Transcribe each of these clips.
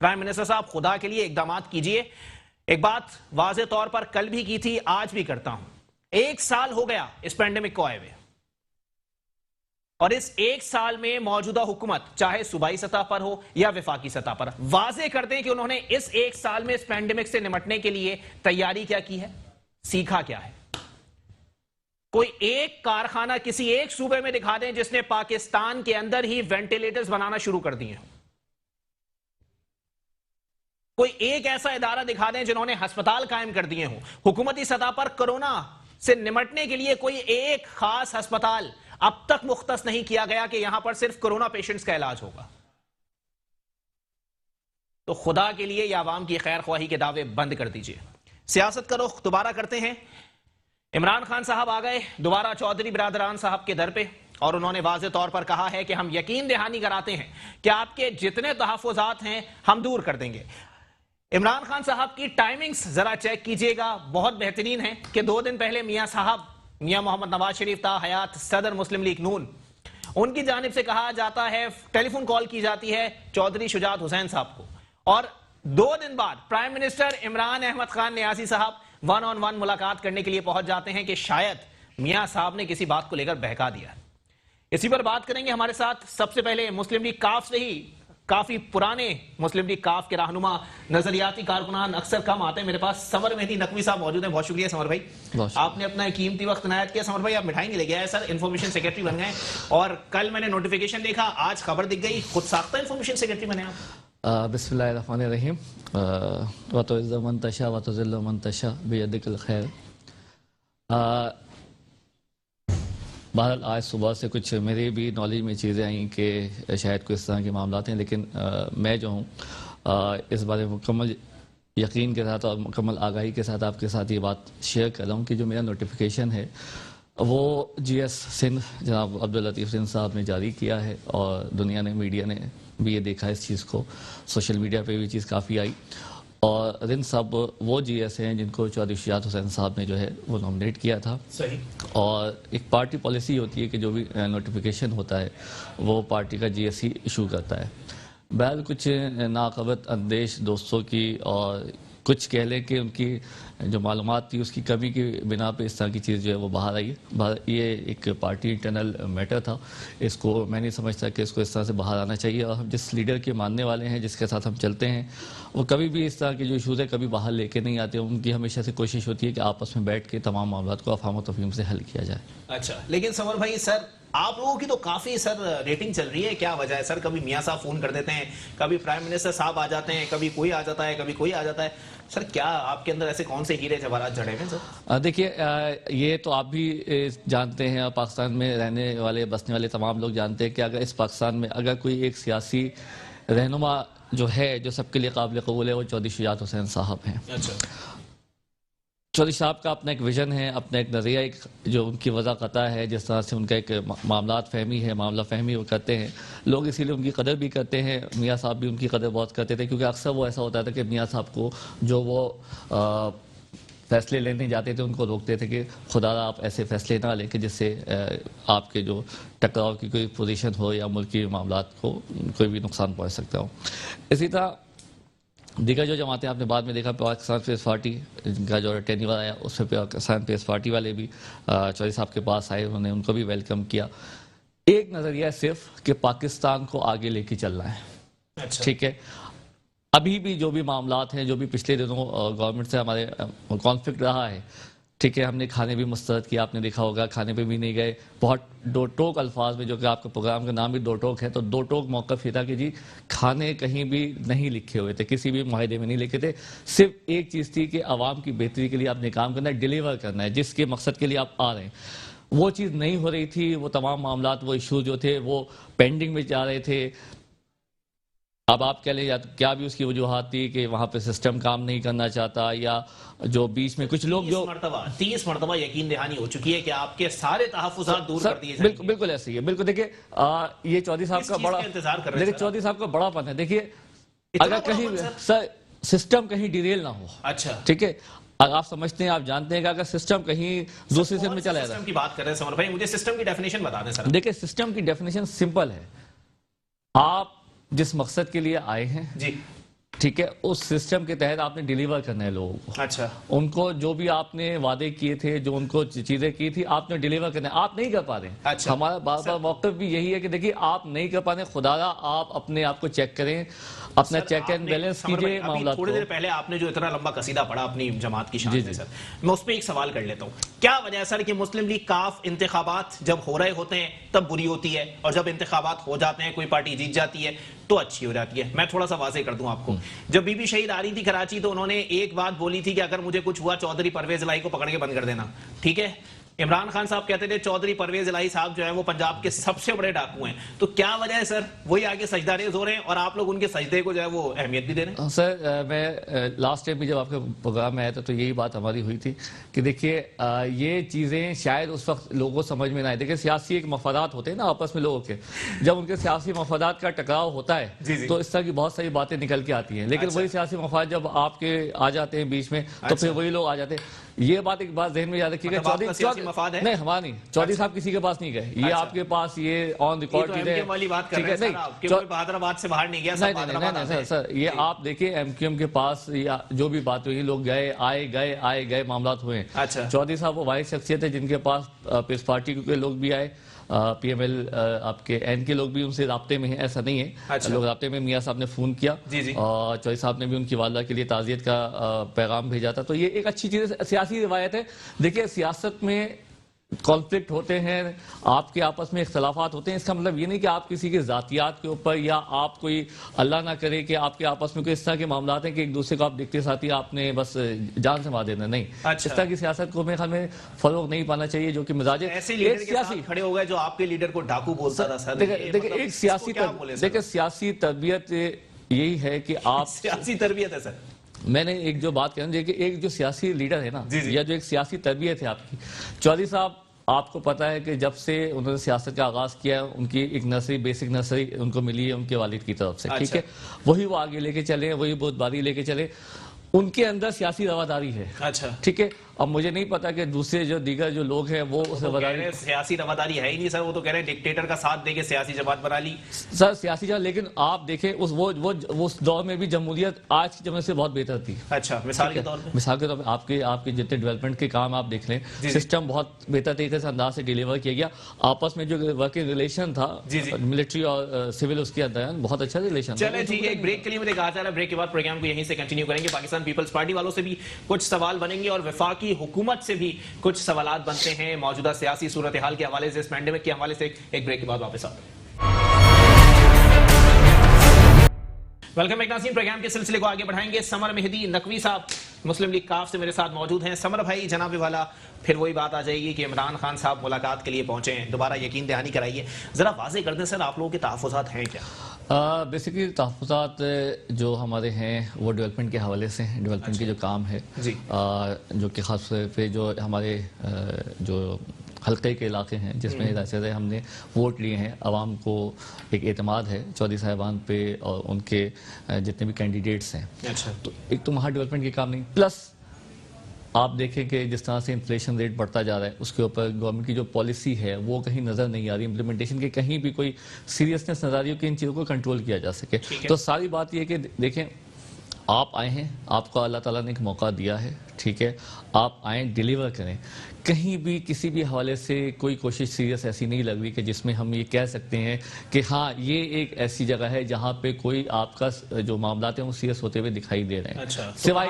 Prime minister صاحب خدا کے لیے اقدامات کیجئے. ایک بات واضح طور پر کل بھی کی تھی, آج بھی کرتا ہوں, 1 سال ہو گیا اس پینڈیمک کو آئے ہوئے, اور اس 1 سال میں موجودہ حکومت چاہے صوبائی سطح پر ہو یا وفاقی سطح پر واضح کر دیں کہ انہوں نے اس 1 سال میں اس پینڈیمک سے نمٹنے کے لیے تیاری کیا کی ہے, سیکھا کیا ہے. کوئی ایک کارخانہ کسی ایک صوبے میں دکھا دیں جس نے پاکستان کے اندر ہی وینٹیلیٹرز بنانا شروع کر دیے. کوئی ایک ایسا ادارہ دکھا دیں جنہوں نے ہسپتال قائم کر دیے ہوں. حکومتی سطح پر کورونا سے نمٹنے کے لیے کوئی ایک خاص ہسپتال اب تک مختص نہیں کیا گیا کہ یہاں پر صرف کورونا پیشنٹس کا علاج ہوگا. تو خدا کے لیے یہ عوام کی خیر خواہی کے دعوے بند کر دیجئے. سیاست کا رخ دوبارہ کرتے ہیں. عمران خان صاحب آ گئے دوبارہ چودھری برادران صاحب کے در پہ, اور انہوں نے واضح طور پر کہا ہے کہ ہم یقین دہانی کراتے ہیں کہ آپ کے جتنے تحفظات ہیں ہم دور کر دیں گے. عمران خان صاحب کی ٹائمنگز ذرا چیک کیجئے گا, بہت بہترین ہے کہ 2 دن پہلے میاں صاحب, میاں محمد نواز شریف تا حیات صدر مسلم لیگ نون, ان کی جانب سے کہا جاتا ہے, ٹیلی فون کال کی جاتی ہے چودھری شجاعت حسین صاحب کو, اور 2 دن بعد پرائم منسٹر عمران احمد خان نیازی صاحب 1 on 1 ملاقات کرنے کے لیے پہنچ جاتے ہیں کہ شاید میاں صاحب نے کسی بات کو لے کر بہکا دیا. اسی پر بات کریں گے. ہمارے ساتھ سب سے پہلے مسلم لیگ کاف سے ہی کافی پرانے مسلم لیگ کاف کے رہنما, نظریاتی کارکنان اکثر کم آتے ہیں میرے پاس, سمر مہدی نقوی صاحب موجود ہیں. بہت شکریہ سمر بھائی, آپ نے اپنا قیمتی وقت عنایت کیا. سمر بھائی آپ مٹھائی نہیں لے گئے سر, انفارمیشن سیکرٹری بن گئے, اور کل میں نے نوٹیفیکیشن دیکھا, آج خبر دکھ گئی, خود ساختہ انفارمیشن سیکرٹری بنے آپ. بسم اللہ الرحمن الرحیم. وَتُعِزُّ مَن تَشَاءُ وَتُذِلُّ مَن تَشَاءُ بِيَدِكَ الْخَيْرُ. بہرحال آج صبح سے کچھ میرے بھی نالج میں چیزیں آئیں کہ شاید کوئی اس طرح کے معاملات ہیں, لیکن میں جو ہوں اس بارے میں مکمل یقین کے ساتھ اور مکمل آگاہی کے ساتھ آپ کے ساتھ یہ بات شیئر کر رہا ہوں کہ جو میرا نوٹیفیکیشن ہے وہ جی ایس سندھ جناب عبداللطیف سندھ صاحب نے جاری کیا ہے, اور دنیا نے, میڈیا نے بھی یہ دیکھا اس چیز کو, سوشل میڈیا پہ بھی چیز کافی آئی. اور رند صاحب وہ جی ایس ہیں جن کو چودھری شجاعت حسین صاحب نے جو ہے وہ نامنیٹ کیا تھا. صحیح. اور ایک پارٹی پالیسی ہوتی ہے کہ جو بھی نوٹیفیکیشن ہوتا ہے وہ پارٹی کا جی ایس سی ایشو کرتا ہے. بہرحال کچھ ناقابت اندیش دوستوں کی اور کچھ کہہ لیں کہ ان کی جو معلومات تھی اس کی کمی کی بنا پہ اس طرح کی چیز جو ہے وہ باہر آئی ہے. یہ ایک پارٹی انٹرنل میٹر تھا, اس کو میں نہیں سمجھتا کہ اس کو اس طرح سے باہر آنا چاہیے, اور ہم جس لیڈر کے ماننے والے ہیں, جس کے ساتھ ہم چلتے ہیں, وہ کبھی بھی اس طرح کے جو ایشوز ہیں کبھی باہر لے کے نہیں آتے. ان کی ہمیشہ سے کوشش ہوتی ہے کہ آپس میں بیٹھ کے تمام معاملات کو افہام و تفہیم سے حل کیا جائے. اچھا, لیکن سمر بھائی سر آپ لوگوں کی تو کافی سر ریٹنگ چل رہی ہے, کیا وجہ ہے سر؟ کبھی میاں صاحب فون کر دیتے ہیں, کبھی پرائم منسٹر صاحب آ جاتے ہیں, کبھی کوئی آ جاتا ہے, کبھی کوئی آ جاتا ہے. سر کیا آپ کے اندر ایسے کون سے ہیرے جواہرات جڑے ہیں سر؟ دیکھیے یہ تو آپ بھی جانتے ہیں, پاکستان میں رہنے والے بسنے والے تمام لوگ جانتے ہیں کہ اگر اس پاکستان میں اگر کوئی ایک سیاسی رہنما جو ہے جو سب کے لیے قابل قبول ہے وہ چودھری شجاعت حسین صاحب ہیں. اچھا. چودھری صاحب کا اپنا ایک ویژن ہے, اپنا ایک نظریہ, ایک جو ان کی وضع قطع ہے, جس طرح سے ان کا ایک معاملات فہمی ہے, معاملہ فہمی وہ کرتے ہیں. لوگ اسی لیے ان کی قدر بھی کرتے ہیں. میاں صاحب بھی ان کی قدر بہت کرتے تھے, کیونکہ اکثر وہ ایسا ہوتا تھا کہ میاں صاحب کو جو وہ فیصلے لینے جاتے تھے ان کو روکتے تھے کہ خدا را آپ ایسے فیصلے نہ لیں کہ جس سے آپ کے جو ٹکراؤ کی کوئی پوزیشن ہو یا ملکی معاملات کو کوئی بھی نقصان پہنچ سکتا ہو. اسی طرح دیگر جو جماعتیں آپ نے بعد میں دیکھا, پاکستان پیس پارٹی کا جو ٹینیور آیا اس میں پاکستان پیس پارٹی والے بھی چودھری صاحب کے پاس آئے, انہوں نے ان کو بھی ویلکم کیا. ایک نظریہ صرف کہ پاکستان کو آگے لے کے چلنا ہے. اچھا. ٹھیک ہے, ابھی بھی جو بھی معاملات ہیں, جو بھی پچھلے دنوں گورنمنٹ سے ہمارے کانفلکٹ رہا ہے, ٹھیک ہے, ہم نے کھانے بھی مسترد کیا, آپ نے دیکھا ہوگا کھانے پہ بھی نہیں گئے, بہت دو ٹوک الفاظ میں, جو کہ آپ کا پروگرام کا نام بھی 2 ٹوک ہے, تو 2 ٹوک موقف یہ تھا کہ جی کھانے کہیں بھی نہیں لکھے ہوئے تھے, کسی بھی معاہدے میں نہیں لکھے تھے, صرف ایک چیز تھی کہ عوام کی بہتری کے لیے آپ نے کام کرنا ہے, ڈیلیور کرنا ہے جس کے مقصد کے لیے آپ آ رہے ہیں. وہ چیز نہیں ہو رہی تھی, وہ تمام معاملات, وہ ایشو جو تھے وہ پینڈنگ میں جا رہے تھے. اب آپ کہہ لیں یا کیا بھی اس کی وجوہات تھی کہ وہاں پہ سسٹم کام نہیں کرنا چاہتا, یا جو بیچ میں کچھ لوگ جو 30 مرتبہ یقین دہانی ہو چکی ہے کہ آپ کے سارے تحفظات دور کر دیے جائیں گے. بالکل ایسے ہی ہے. بالکل دیکھیے یہ چودھری صاحب کا بڑا, دیکھیے چودھری صاحب کا بڑا پن ہے. دیکھیے اگر کہیں سسٹم کہیں ڈیریل نہ ہو, اچھا ٹھیک ہے, اگر آپ سمجھتے ہیں, آپ جانتے ہیں کہ اگر سسٹم کہیں دوسری سطح میں چلا جاتا ہے. سسٹم کی بات کر رہے ہیں سمر بھائی, مجھے سسٹم کی ڈیفینیشن بتا دیں سر. دیکھیں سسٹم کی ڈیفینیشن سمپل ہے, آپ جس مقصد کے لیے آئے ہیں جی, ٹھیک ہے، اس سسٹم کے تحت آپ نے ڈیلیور کرنا ہے لوگوں کو. اچھا ان کو جو بھی آپ نے وعدے کیے تھے، جو ان کو چیزیں کی تھی، آپ نے ڈیلیور کرنا ہے. آپ نہیں کر پا رہے ہیں. اچھا. ہمارا بار بار موقف بھی یہی ہے کہ دیکھیے آپ نہیں کر پا رہے، خدا آپ اپنے آپ کو چیک کریں، اپنا چیک اینڈ بیلنس کیجئے معاملات کو. تھوڑی دیر پہلے آپ نے جو اتنا لمبا قصیدہ پڑھا اپنی جماعت کی شان میں سر، میں اس پہ ایک سوال کر لیتا ہوں. کیا وجہ ہے سر کہ مسلم لیگ کاف انتخابات جب ہو رہے ہوتے ہیں تب بری ہوتی ہے، اور جب انتخابات ہو جاتے ہیں کوئی پارٹی جیت جاتی ہے تو اچھی ہو جاتی ہے؟ میں تھوڑا سا واضح کر دوں آپ کو. جب بی بی شہید آ رہی تھی کراچی تو انہوں نے ایک بات بولی تھی کہ اگر مجھے کچھ ہوا چودھری پرویز الہی کو پکڑ کے بند کر دینا. ٹھیک ہے، عمران خان صاحب کہتے تھے چودھری پرویز الہی صاحب جو ہے وہ پنجاب کے سب سے بڑے ڈاکو ہیں. تو کیا وجہ ہے سر وہی آگے سجدہ ریز ہو رہے ہیں اور آپ لوگ ان کے سجدے کو جو ہے وہ اہمیت بھی دے رہے ہیں؟ سر میں لاسٹ ٹائم بھی جب آپ کے پروگرام میں آیا تھا تو یہی بات ہماری ہوئی تھی کہ دیکھیے یہ چیزیں شاید اس وقت لوگوں کو سمجھ میں نہ آئے. دیکھیے سیاسی ایک مفادات ہوتے ہیں نا آپس میں لوگوں کے، جب ان کے سیاسی مفادات کا ٹکراؤ ہوتا ہے تو اس طرح کی بہت ساری باتیں نکل کے آتی ہیں. لیکن وہی سیاسی مفاد جب آپ کے آ جاتے ہیں بیچ میں تو پھر وہی لوگ آ جاتے ہیں. یہ بات ایک بات ذہن میں یاد رکھیے گا، نہیں ہمارا نہیں، چودھری صاحب کسی کے پاس نہیں گئے. یہ آپ کے پاس یہ آن ریکارڈ چیزیں نہیں سر. یہ آپ دیکھیں ایم کیو ایم کے پاس جو بھی بات ہوئی، لوگ گئے آئے معاملات ہوئے ہیں. چودھری صاحب وہ واحد شخصیت ہے جن کے پاس پیس پارٹی کے لوگ بھی آئے، پی ایم ایل آپ کے این کے لوگ بھی ان سے رابطے میں ہیں. ایسا نہیں ہے، لوگ رابطے میں. میاں صاحب نے فون کیا اور چودھری صاحب نے بھی ان کی والدہ کے لیے تعزیت کا پیغام بھیجا تھا. تو یہ ایک اچھی چیز ہے، سیاسی روایت ہے. دیکھیے سیاست میں کانفلکٹ ہوتے ہیں، آپ کے آپس میں اختلافات ہوتے ہیں. اس کا مطلب یہ نہیں کہ آپ کسی کے ذاتیات کے اوپر یا آپ کوئی اللہ نہ کرے کہ آپ کے آپس میں کوئی اس طرح کے معاملات ہیں کہ ایک دوسرے کو آپ دیکھتے ساتھی آپ نے بس جان سے مار دینا. نہیں، اس طرح کی سیاست کو میرے خیال میں فروغ نہیں پانا چاہیے جو کہ مزاج سیاسی کھڑے ہو گئے جو آپ کے لیڈر کو ڈاکو بولتا تھا. دیکھیں ایک سیاسی تربیت یہی ہے کہ آپ سیاسی تربیت ہے سر. میں نے ایک جو بات کہنا کہ ایک جو سیاسی لیڈر ہے نا یا جو ایک سیاسی تربیت ہے آپ کی، چودھری صاحب آپ کو پتا ہے کہ جب سے انہوں نے سیاست کا آغاز کیا ان کی ایک نرسری بیسک نرسری ان کو ملی ہے ان کے والد کی طرف سے. ٹھیک ہے، وہی وہ آگے لے کے چلے، وہی بہت باری لے کے چلے. ان کے اندر سیاسی رواداری ہے. ٹھیک ہے، اب مجھے نہیں پتا کہ دوسرے جو دیگر جو لوگ ہیں وہ اس رواداری سیاسی رواداری ہے ہی نہیں سر. وہ تو کہہ رہے ہیں ڈکٹیٹر کا ساتھ دے کے سیاسی جماعت بنا لی سر. سیاسی جماعت، لیکن آپ دیکھیں اس دور میں بھی جمہوریت آج کی جمہوریت سے بہت بہتر تھی. اچھا، مثال کے طور پہ آپ کے جتنے ڈیولپمنٹ کے کام آپ دیکھ لیں، سسٹم بہت بہتر طریقے سے انداز سے ڈیلیور کیا گیا. آپس میں جو ورکنگ ریلیشن تھا ملٹری اور سول، اس کے اندر بہت اچھا ریلیشن. چلیں ٹھیک ہے، ایک بریک کے لیے مجھے کہا جا رہا ہے، بریک کے بعد پروگرام کو یہیں سے کنٹینیو کریں گے. پاکستان پیپلز پارٹی والوں سے بھی کچھ سوال بنیں گے اور وفاقی حکومت سے بھی کچھ سوالات بنتے ہیں موجودہ سیاسی صورتحال کے حوالے سے، اس پینڈیمک کے حوالے سے. ایک بریک کے بعد واپس آتے ہیں. ویلکم بیک ناظرین، پروگرام کے سلسلے کو آگے بڑھائیں گے. سمر مہدی نقوی صاحب مسلم لیگ کاف سے میرے ساتھ موجود ہیں. سمر بھائی، جناب والا پھر وہی بات آ جائے گی کہ عمران خان صاحب ملاقات کے لیے پہنچے ہیں، دوبارہ یقین دہانی کرائیے. ذرا واضح کر دیں سر آپ لوگوں کے تحفظات ہیں کیا؟ بیسیکلی تحفظات جو ہمارے ہیں وہ ڈیولپمنٹ کے حوالے سے ہیں. ڈیولپمنٹ کے جو کام ہے جو کہ خاص طور پہ جو ہمارے جو حلقے کے علاقے ہیں جس میں جیسے ہم نے ووٹ لیے ہیں، عوام کو ایک اعتماد ہے چودھری صاحبان پہ اور ان کے جتنے بھی کینڈیڈیٹس ہیں. تو ایک تو وہاں ڈیولپمنٹ کے کام نہیں، پلس آپ دیکھیں کہ جس طرح سے انفلیشن ریٹ بڑھتا جا رہا ہے اس کے اوپر گورنمنٹ کی جو پالیسی ہے وہ کہیں نظر نہیں آ رہی، امپلیمنٹیشن کے کہیں بھی کوئی سیریسنس نظر آ رہی ہو کہ ان چیزوں کو کنٹرول کیا جا سکے. تو ساری بات یہ کہ دیکھیں آپ آئے ہیں، آپ کو اللہ تعالیٰ نے ایک موقع دیا ہے. ٹھیک ہے، آپ آئیں، ڈیلیور کریں. کہیں بھی کسی بھی حوالے سے کوئی کوشش سیریس ایسی نہیں لگ رہی کہ جس میں ہم یہ کہہ سکتے ہیں کہ ہاں یہ ایک ایسی جگہ ہے جہاں پہ کوئی آپ کا جو معاملات ہیں وہ سیریس ہوتے ہوئے دکھائی دے رہے ہیں. سوائے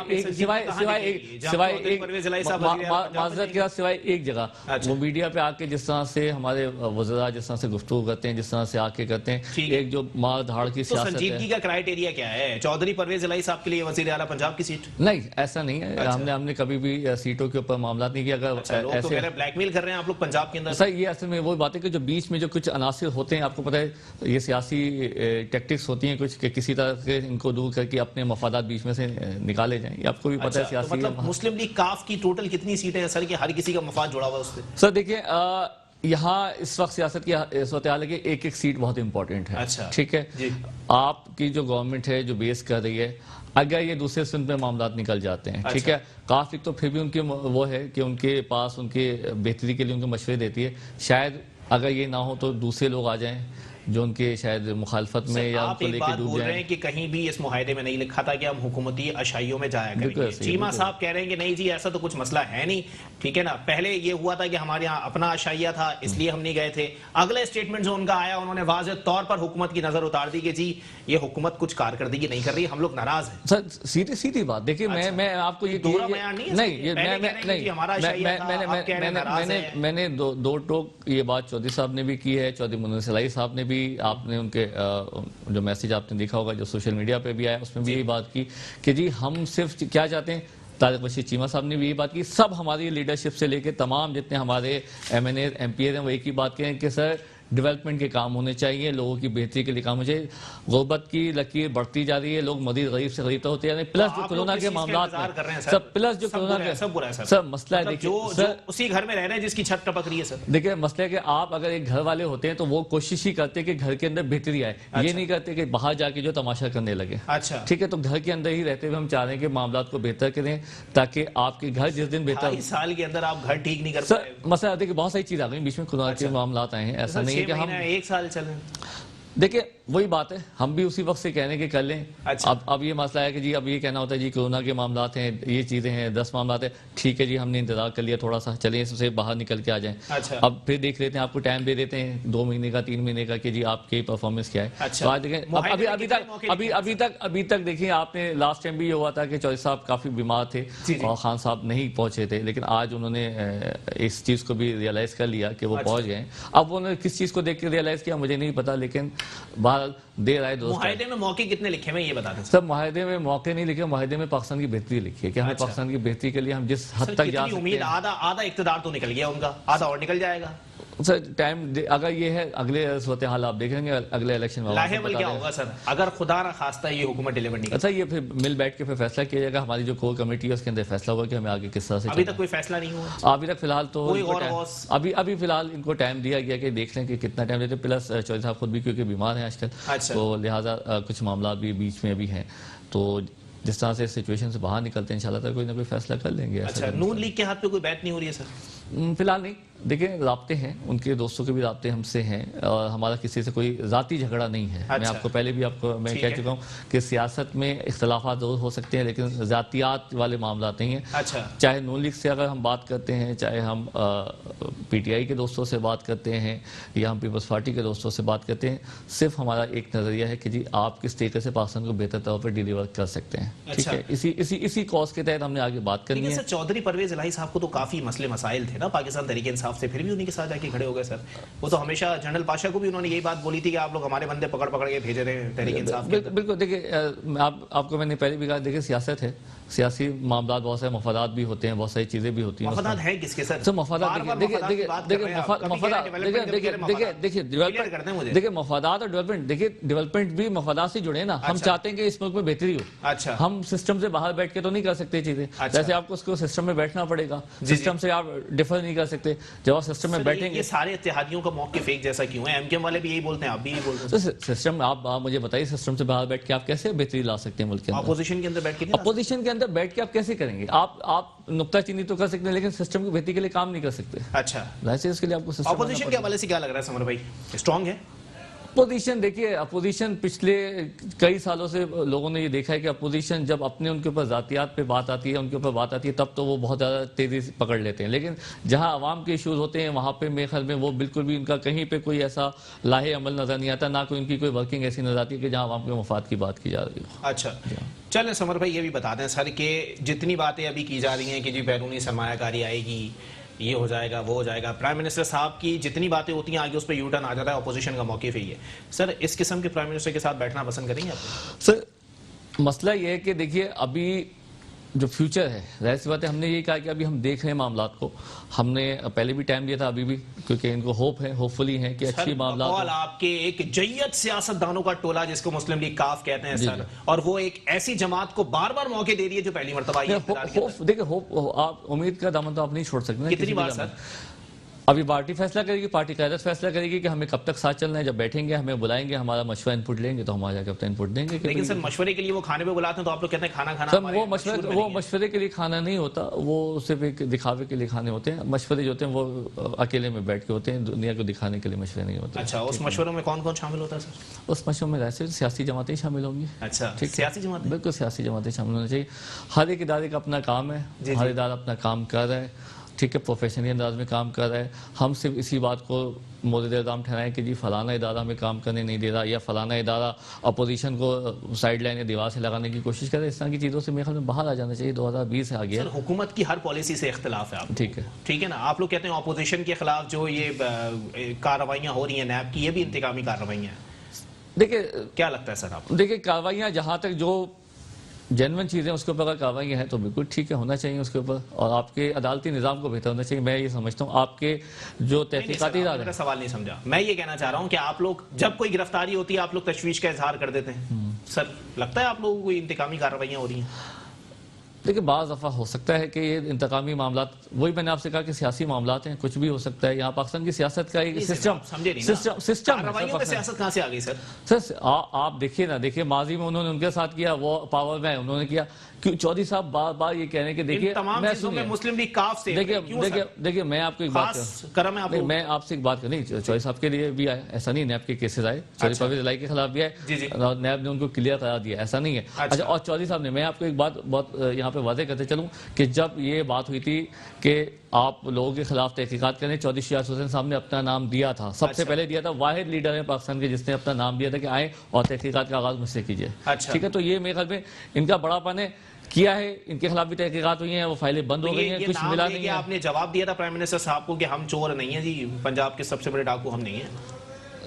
معذرت کے ساتھ سوائے ایک جگہ وہ میڈیا پہ آ کے جس طرح سے ہمارے وزراء جس طرح سے گفتگو کرتے ہیں، جس طرح سے آ کے کرتے ہیں، ایک جو مار دھاڑ کی سیاست ہے. سنجیدگی کا کرائیٹیریا کیا ہے؟ چودھری پرویز الہی صاحب کے لیے وزیر اعلیٰ پنجاب کی سیٹ نہیں، ایسا نہیں ہے. ہم نے کبھی بھی سیٹوں کے اوپر معاملات نہیں کیا. اگر ایسے بلیک میل کر رہے ہیں آپ لوگ پنجاب کے اندر سر، یہ اصل میں وہ بات ہے کہ جو بیچ میں جو کچھ عناصر ہوتے ہیں، آپ کو پتہ ہے یہ سیاسی ٹیکٹکس ہوتی ہیں کچھ کہ کسی طرح سے ان کو دور کر کے اپنے مفادات بیچ میں سے نکالے جائیں. یہ آپ کو بھی پتہ ہے سیاسی. مطلب مسلم لیگ کاف کی ٹوٹل کتنی سیٹیں ہیں سر کہ ہر کسی کا مفاد جڑا ہوا ہے اس پہ؟ سر دیکھیں یہاں اس وقت سیاست کی صورتحال ہے کہ ایک ایک سیٹ بہت امپورٹنٹ ہے. ٹھیک ہے، آپ کی جو گورنمنٹ ہے جو بیس کر رہی ہے، اگر یہ دوسرے سندھ میں معاملات نکل جاتے ہیں، ٹھیک ہے، کافی تو پھر بھی ان کے وہ ہے کہ ان کے پاس ان کے بہتری کے لیے ان کو مشورے دیتی ہے. شاید اگر یہ نہ ہو تو دوسرے لوگ آ جائیں جو ان کے شاید مخالفت میں یا ان آپ کو ایک لے کے بات ڈوب بول رہے جائیں. ہیں کہ کہیں بھی اس معاہدے میں نہیں لکھا تھا کہ ہم حکومتی اشائیوں میں جایا کریں گے. چیمہ صاحب کہہ رہے ہیں کہ نہیں جی ایسا تو کچھ مسئلہ ہے نہیں, ٹھیک ہے نا, پہلے یہ ہوا تھا کہ ہمارے یہاں اپنا اشائیہ تھا اس لیے ہم نہیں گئے تھے. اگلے اسٹیٹمنٹ جو ان کا آیا انہوں نے واضح طور پر حکومت کی نظر اتار دی کہ جی یہ حکومت کچھ کارکردگی نہیں کر رہی, ہم لوگ ناراض ہیں. سر سیدھی بات دیکھیے, میں آپ کو یہ دوہرا بیان نہیں ہے. میں نے دو ٹوک یہ بات چودھری صاحب نے بھی کی ہے, چودھری منیر سلائی صاحب نے بھی, آپ نے ان کے جو میسج آپ نے دیکھا ہوگا جو سوشل میڈیا پہ بھی آیا اس میں بھی یہی بات کی کہ جی ہم صرف کیا چاہتے ہیں. طارق بشیر چیمہ صاحب نے بھی یہی بات کی, سب ہماری لیڈرشپ سے لے کے تمام جتنے ہمارے M N A M P A ہیں وہ ایک ہی بات کہیں کہ سر ڈیولپمنٹ کے کام ہونے چاہیے, لوگوں کی بہتری کے لیے کام ہونے چاہیے. غربت کی لکیر بڑھتی جا رہی ہے, لوگ مزید غریب سے غریب ہوتے ہیں, پلس جو کورونا کے معاملات میں سر, پلس جو کورونا کے سر مسئلہ ہے دیکھیے سر اسی گھر میں رہ رہے ہیں جس کی چھت ٹپک رہی ہے. سر دیکھیں مسئلہ ہے کہ آپ اگر ایک گھر والے ہوتے ہیں تو وہ کوشش ہی کرتے کہ گھر کے اندر بہتری آئے, یہ نہیں کرتے کہ باہر جا کے جو تماشا کرنے لگے. اچھا ٹھیک ہے, تو گھر کے اندر ہی رہتے ہوئے ہم چاہ رہے ہیں کہ معاملات کو بہتر کریں تاکہ آپ کے گھر جس دن بہتر. 2.5 سال کے اندر آپ گھر ٹھیک نہیں کر سر مسئلہ ہے کہ بہت ساری چیز آ گئی بیچ میں, کورونا کے معاملات آئے ہیں, ایسا نہیں ہے کہ ہم 1 سال چلیں. دیکھیں وہی بات ہے, ہم بھی اسی وقت سے کہنے ہیں کہ کر لیں. اب یہ مسئلہ ہے کہ جی اب یہ کہنا ہوتا ہے جی کورونا کے معاملات ہیں, یہ چیزیں ہیں, 10 معاملات ہیں, ٹھیک ہے جی ہم نے انتظار کر لیا تھوڑا سا, چلیں اس سے باہر نکل کے آ جائیں. اب پھر دیکھ لیتے ہیں, آپ کو ٹائم دے دیتے ہیں 2 مہینے کا 3 مہینے کا کہ جی آپ کی پرفارمنس کیا ہے. تو آج دیکھیں ابھی تک دیکھیں آپ نے لاسٹ ٹائم بھی یہ ہوا تھا کہ چودھری صاحب کافی بیمار تھے اور خان صاحب نہیں پہنچے تھے, لیکن آج انہوں نے اس چیز کو بھی ریئلائز کر لیا کہ وہ پہنچ گئے. اب انہوں نے کس چیز کو دیکھ کے ریئلائز کیا مجھے نہیں پتا, لیکن بہرحال دیر آئے دوست. معاہدے میں موقع کتنے لکھے ہوئے یہ بتا دیں سب. معاہدے میں موقع نہیں لکھے, معاہدے میں پاکستان کی بہتری لکھی ہے کہ ہمیں پاکستان کی بہتری کے لیے ہم جس حد تک جا سکتے ہیں. آدھا اقتدار تو نکل گیا ان کا, آدھا اور نکل جائے گا. سر ٹائم اگر یہ ہے اگلے صورتحال آپ دیکھیں گے اگلے الیکشن میں لاہے کیا ہوگا سر اگر خدا نہ خواستہ یہ حکومت ڈیلیور نہیں. اچھا یہ پھر مل بیٹھ کے پھر فیصلہ کیا جائے گا, ہماری جو کور کمیٹی ہے اس کے اندر فیصلہ ہوگا کہ ہمیں آگے کس طرح سے. ابھی تک کوئی فیصلہ نہیں ہوا, ابھی تک فی الحال تو ابھی فی الحال ان کو ٹائم دیا گیا کہ دیکھ لیں کہ کتنا ٹائم دیتے. پلس چودھری صاحب خود بھی کیونکہ بیمار ہیں آج کل, تو لہٰذا کچھ معاملات بھی بیچ میں بھی ہیں, تو جس طرح سے سچویشن سے باہر نکلتے ہیں انشاءاللہ کوئی نہ کوئی فیصلہ کر لیں گے. اچھا نون لیگ کے ہاتھ پہ کوئی بیعت نہیں ہو رہی ہے سر فی الحال نہیں. دیکھیں رابطے ہیں, ان کے دوستوں کے بھی رابطے ہم سے ہیں, اور ہمارا کسی سے کوئی ذاتی جھگڑا نہیں ہے. میں آپ کو پہلے بھی آپ کو میں کہہ چکا ہوں کہ سیاست میں اختلافات ضرور ہو سکتے ہیں لیکن ذاتیات والے معاملات نہیں ہیں. چاہے نون لیگ سے اگر ہم بات کرتے ہیں, چاہے ہم پی ٹی آئی کے دوستوں سے بات کرتے ہیں یا ہم پیپلز پارٹی کے دوستوں سے بات کرتے ہیں, صرف ہمارا ایک نظریہ ہے کہ جی آپ کس طریقے سے پاکستان کو بہتر طور پر ڈیلیور کر سکتے ہیں. ٹھیک ہے, اسی کاز کے تحت ہم نے آگے بات کرنی ہے. چودھری پرویز الہی صاحب کو تو کافی مسئلے مسائل تھے نا پاکستان تحریک انصاف سے, پھر بھی انہیں کے ساتھ جا کے کھڑے ہو گئے سر. وہ تو ہمیشہ جنرل پاشا کو بھی انہوں نے یہی بات بولی تھی کہ آپ لوگ ہمارے بندے پکڑ کے بھیجے رہے ہیں تحریک انصاف. بالکل دیکھیں آپ کو میں نے پہلے بھی کہا, دیکھیں سیاست ہے, سیاسی معاملات بہت سارے مفادات بھی ہوتے ہیں, بہت ساری چیزیں بھی ہوتی ہیں. مفادات ہیں کس کے سر؟ دیکھیں مفادات اور ڈیولپمنٹ, دیکھیں ڈیولپمنٹ بھی مفادات سے جڑے نا. ہم چاہتے ہیں کہ اس ملک میں بہتری ہو, ہم سسٹم سے باہر بیٹھ کے تو نہیں کر سکتے چیزیں. جیسے آپ کو اس کو سسٹم میں بیٹھنا پڑے گا, سسٹم سے آپ ڈیفر نہیں کر سکتے. جب آپ سسٹم میں بیٹھیں گے, یہ سارے اتحادیوں کا موقف ایک جیسا کیوں ہے؟ ایم کیو ایم والے بھی یہی بولتے ہیں, آپ بھی یہی بولتے ہیں. سسٹم آپ مجھے بتائیے, سسٹم سے باہر بیٹھ کے آپ کیسے بہتری لا سکتے ہیں ملک کے اندر؟ اپوزیشن کے اندر بیٹھ کے, اپوزیشن کے اندر بیٹھ کے آپ کیسے کریں گے؟ آپ نکتہ چینی تو کر سکتے ہیں لیکن سسٹم کی بہتری کے لیے کام نہیں کر سکتے. اچھا ویسے اس کے لیے آپ کو سسٹم. اپوزیشن کے حوالے سے کیا لگ رہا ہے سمر بھائی, اسٹرانگ ہے اپوزیشن؟ دیکھیے اپوزیشن پچھلے کئی سالوں سے لوگوں نے یہ دیکھا ہے کہ اپوزیشن جب اپنے ان کے اوپر ذاتیات پہ بات آتی ہے, ان کے اوپر بات آتی ہے, تب تو وہ بہت زیادہ تیزی سے پکڑ لیتے ہیں. لیکن جہاں عوام کے ایشوز ہوتے ہیں وہاں پہ میرے خیال میں وہ بالکل بھی ان کا کہیں پہ کوئی ایسا لاہے عمل نظر نہیں آتا, نہ کوئی ان کی کوئی ورکنگ ایسی نظر آتی ہے کہ جہاں عوام کے مفاد کی بات کی جا رہی ہو. اچھا چلیں سمر بھائی یہ بھی بتا دیں سر کہ جتنی باتیں ابھی کی جا رہی ہیں کہ جی بیرونی سرمایہ کاری آئے گی, یہ ہو جائے گا, وہ ہو جائے گا, پرائم منسٹر صاحب کی جتنی باتیں ہوتی ہیں آگے اس پہ یو ٹرن آ جاتا ہے, اپوزیشن کا موقف ہے. سر اس قسم کے پرائم منسٹر کے ساتھ بیٹھنا پسند کریں گے آپ؟ سر مسئلہ یہ ہے کہ دیکھیے ابھی جو فیوچر ہے, ظاہر سی بات ہے, ہم نے یہی کہا کہ ابھی ہم دیکھ رہے ہیں معاملات کو, ہم نے پہلے بھی ٹائم دیا تھا, ابھی بھی, کیونکہ ان کو ہوپ ہے, ہوپ فلی ہے کہ اچھی معاملات. آپ کے ایک جیت سیاست دانوں کا ٹولہ جس کو مسلم لیگ کاف کہتے ہیں سر, اور وہ ایک ایسی جماعت کو بار بار موقع دے رہی ہے جو پہلی مرتبہ. دیکھیں ہوپ, آپ امید کا دامن تو آپ نہیں چھوڑ سکتے. کتنی بار سر؟ ابھی پارٹی فیصلہ کرے گی، پارٹی قیادت فیصلہ کرے گی کہ ہمیں کب تک ساتھ چلنا ہے. جب بیٹھیں گے ہمیں بلائیں گے، ہمارا مشورہ ان پٹ لیں گے تو ہم آ جا کے اپنا ان پٹ دیں گے. لیکن سر مشورے کے لیے وہ کھانے پہ بلاتے ہیں تو آپ لوگ کہتے ہیں کھانا کھانا سر ہمارے وہ مشہور میں وہ نہیں ہے. مشورے کے لیے کھانا نہیں ہوتا، وہ صرف ایک دکھاوے کے لیے کھانے ہوتے ہیں. مشورے جو ہوتے ہیں وہ اکیلے میں بیٹھ کے ہوتے ہیں، دنیا کو دکھانے کے لیے مشورے نہیں ہوتے. اچھا، اس مشوروں میں کون کون شامل ہوتا ہے سر؟ اس مشورے میں ایسے سیاسی جماعتیں شامل ہوں گی. اچھا، ٹھیک ہے. سیاسی جماعت. بالکل سیاسی جماعتیں شامل ہونا چاہیے. ہر ایک ادارے کا اپنا کام ہے، ہر ادارہ اپنا کام کر رہا ہے. ٹھیک ہے، پروفیشنلی انداز میں کام کر رہا ہے. ہم صرف اسی بات کو مورد الزام ٹھہرائیں کہ جی فلانا ادارہ ہمیں کام کرنے نہیں دے رہا، یا فلانا ادارہ اپوزیشن کو سائڈ لائن یا دیوار سے لگانے کی کوشش کرے. اس طرح کی چیزوں سے میرے خیال میں باہر آ جانا چاہیے. 2020 سے آگے سر حکومت کی ہر پالیسی سے اختلاف ہے آپ. ٹھیک ہے، ٹھیک ہے نا. آپ لوگ کہتے ہیں اپوزیشن کے خلاف جو یہ کارروائیاں ہو رہی ہیں نیب کی، یہ بھی انتقامی کارروائیاں ہیں. دیکھیں کیا لگتا ہے سر آپ؟ دیکھیں کارروائیاں جہاں تک جو جینون چیزیں اس کے اوپر اگر کارروائیاں ہیں تو بالکل ٹھیک ہے، ہونا چاہیے اس کے اوپر. اور آپ کے عدالتی نظام کو بہتر ہونا چاہیے. میں یہ سمجھتا ہوں آپ کے جو تحقیقاتی ادارے. میرا سوال نہیں سمجھا. میں یہ کہنا چاہ رہا ہوں کہ آپ لوگ جب کوئی گرفتاری ہوتی ہے آپ لوگ تشویش کا اظہار کر دیتے ہیں. سر لگتا ہے آپ لوگوں کو کوئی انتقامی کارروائیاں ہو رہی ہیں؟ دیکھیں بعض دفعہ ہو سکتا ہے کہ یہ انتقامی معاملات، وہی میں نے آپ سے کہا کہ سیاسی معاملات ہیں، کچھ بھی ہو سکتا ہے. یہاں پاکستان کی سیاست کا ایک سسٹم کارروائیوں میں سیاست کہاں سے آ گئی سر؟ سر آپ دیکھیے نا، دیکھیے ماضی میں انہوں نے ان کے ساتھ کیا، وہ پاور میں انہوں نے کیا. چودھری صاحب بار بار یہ کہہ رہے ہیں کہ دیکھیے تمام چیزوں میں مسلم لیگ کاف سے دیکھیے میں آپ کو ایک بات کرم ہے. میں آپ سے ایک بات کروں، چودھری صاحب کے لیے بھی آئے، ایسا نہیں نیب کے کیسز آئے، چودھری پرویز الہی کے خلاف بھی آئے، نیب نے ان کو کلیئر کرا دیا، ایسا نہیں ہے. اچھا، اور چودھری صاحب نے، میں آپ کو ایک بات بہت یہاں پہ واضح کرتے چلوں کہ جب یہ بات ہوئی تھی کہ آپ لوگوں کے خلاف تحقیقات کریں، چودھری شیاض حسین صاحب نے اپنا نام دیا تھا، سب سے پہلے دیا تھا. واحد لیڈر ہے پاکستان کے جس نے اپنا نام دیا تھا کہ آئیں اور تحقیقات کا آغاز مجھ سے کیجیے. ٹھیک ہے، تو یہ میرے خیال میں ان کا بڑا پن ہے. کیا ہے، ان کے خلاف بھی تحقیقات ہوئی ہیں، وہ فائلیں بند ہو گئی ہیں، کچھ ملا نہیں ہے. آپ نے جواب دیا تھا پرائم منسٹر صاحب کو کہ ہم چور نہیں ہیں جی، پنجاب کے سب سے بڑے ڈاکو ہم نہیں ہیں.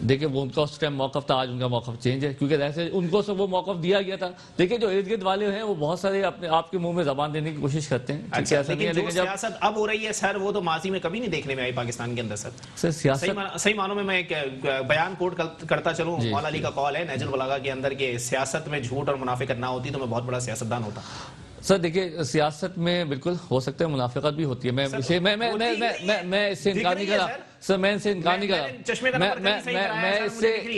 دیکھیں وہ ان کا اس ٹائم موقف تھا، آج ان کا موقف چینج ہے، کیونکہ ایسے ان کو وہ موقف دیا گیا تھا. دیکھیں جو ارد گرد والے ہیں وہ بہت سارے اپنے آپ کے منہ میں زبان دینے کی کوشش کرتے ہیں. لیکن جو سیاست اب ہو رہی ہے سر، وہ تو ماضی میں کبھی نہیں دیکھنے میں آئی پاکستان کے اندر. سر صحیح معنوں میں ایک بیان کوٹ کرتا چلوں، مولا علی کا قول ہے نہج البلاغہ کے اندر کہ سیاست میں جھوٹ اور منافقت نہ ہوتی تو میں بہت بڑا سیاستدان ہوتا. سر دیکھیے سیاست میں بالکل ہو سکتا ہے منافقت بھی ہوتی ہے، میں اس سے انکار نہیں کرا. سر میں اس سے انکار نہیں کرا،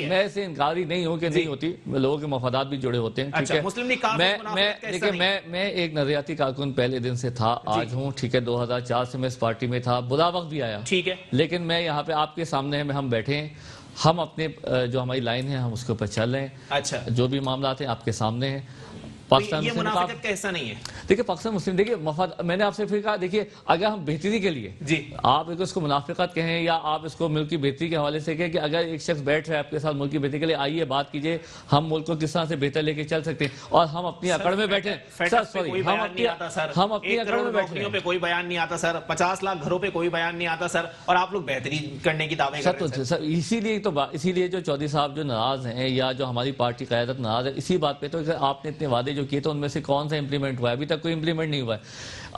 میں اس سے انکاری نہیں ہوں کہ نہیں ہوتی، لوگوں کے مفادات بھی جڑے ہوتے ہیں. ٹھیک ہے، میں ایک نظریاتی کارکن پہلے دن سے تھا، آج ہوں. ٹھیک ہے، 2004 سے میں اس پارٹی میں تھا، برا وقت بھی آیا. ٹھیک ہے، لیکن میں یہاں پہ آپ کے سامنے ہم بیٹھے ہیں، ہم اپنے جو ہماری لائن ہے ہم اس کے اوپر چل رہے ہیں. اچھا، جو بھی معاملات ہیں آپ کے سامنے ہیں. یہ منافقت کا حصہ نہیں ہے. دیکھیں پاکستان مسلم، دیکھیں مفاد، میں نے آپ سے پھر کہا دیکھیے اگر ہم بہتری کے لیے آپ اس کو منافقت کہیں یا آپ اس کو ملک کی بہتری کے حوالے سے کہیں کہ اگر ایک شخص بیٹھ رہا ہے آپ کے ساتھ ملک کی بہتری کے لیے، آئیے بات کیجئے، ہم ملک کو کس طرح سے بہتر لے کے چل سکتے ہیں. اور ہم اپنی اکڑ میں بیٹھے ہم اپنی اکڑ میں بیٹھے پہ کوئی بیان نہیں آتا سر، 50 لاکھ گھروں پہ کوئی بیان نہیں آتا سر، اور آپ لوگ بہتری کرنے کی دعوے کر رہے ہیں سر. اسی لیے جو چودھری صاحب جو ناراض ہیں یا جو ہماری پارٹی قیادت ناراض ہے اسی بات پہ، تو آپ نے اتنے وعدے جو کیے تو ان میں سے کون سا امپلیمنٹ ہوا ہے؟ ابھی تک کوئی امپلیمنٹ نہیں ہوا ہے.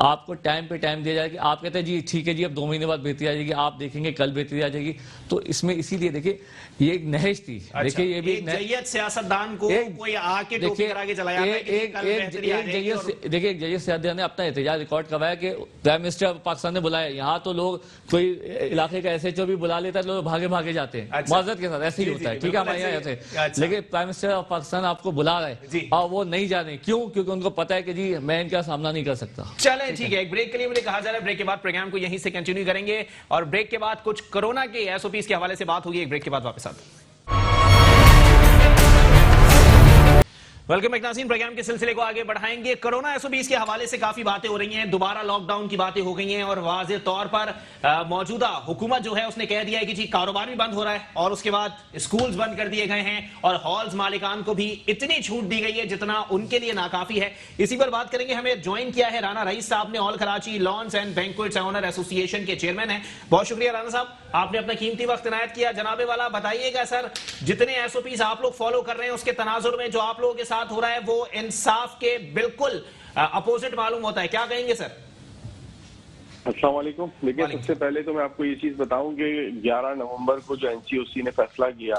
آپ کو ٹائم پہ ٹائم دیا جائے کہ آپ کہتے ہیں جی ٹھیک ہے جی اب 2 مہینے بعد بہتری آ جائے گی، آپ دیکھیں گے کل بہتری آ جائے گی. تو اس میں اسی لیے دیکھیں یہ ایک نہج تھی. دیکھیں یہ بھی ایک سیاستدان کو کوئی آ کے ٹوپی کرا کے چلا جاتا ہے کہ کل بہتری آ جائے گی. دیکھیں ایک جیت سیاستدان نے اپنا احتجاج ریکارڈ کروایا کہ پرائم منسٹر پاکستان نے بلایا، یہاں تو لوگ کوئی علاقے کا ایس ایچ او بھی بلا لیتا ہے، لوگ بھاگے جاتے ہیں معذرت کے ساتھ، ایسے ہی ہوتا ہے. ٹھیک ہے، ہمارے یہاں ایسے. لیکن پرائم منسٹر آف پاکستان آپ کو بلا رہا ہے اور وہ نہیں جانے، کیوں؟ کیونکہ ان کو پتا ہے کہ جی میں ان کا سامنا نہیں کر سکتا. چلیں ٹھیک ہے، ایک بریک کے لیے مجھے کہا جا رہا ہے، بریک کے بعد پروگرام کو یہیں سے کنٹینیو کریں گے، اور بریک کے بعد کچھ کورونا کے ایس او پیز کے حوالے سے بات ہوگی. ایک بریک کے بعد واپس آتے ہیں. ویلکم ایک ناظرین، پروگرام کے سلسلے کو آگے بڑھائیں گے. کورونا ایس او پیز کے حوالے سے کافی باتیں ہو رہی ہیں، دوبارہ لاک ڈاؤن کی باتیں ہو گئی ہیں، اور واضح طور پر موجودہ حکومت جو ہے اس نے کہہ دیا ہے کہ جی کاروبار بھی بند ہو رہا ہے، اور اس کے بعد اسکولز بند کر دیے گئے ہیں، اور ہالز مالکان کو بھی اتنی چھوٹ دی گئی ہے جتنا ان کے لیے ناکافی ہے. اسی پر بات کریں گے. ہمیں جوائن کیا ہے رانا رئیس صاحب نے، آل کراچی لانس اینڈ بینکویٹس اونر ایسوسی ایشن کے چیئرمین ہیں. بہت شکریہ رانا صاحب، آپ نے اپنا قیمتی وقت عنایت کیا. جناب والا بتائیے گا سر، جتنے ایس او پیز آپ لوگ فالو کر رہے ہیں اس کے تناظر میں جو آپ لوگوں کے ساتھ ہو رہا ہے وہ انصاف کے بالکل اپوزٹ معلوم ہوتا ہے، کیا کہیں گے سر؟ السلام علیکم. دیکھیے سب سے پہلے تو میں آپ کو یہ چیز بتاؤں کہ 11 نومبر کو جو NCOC نے فیصلہ کیا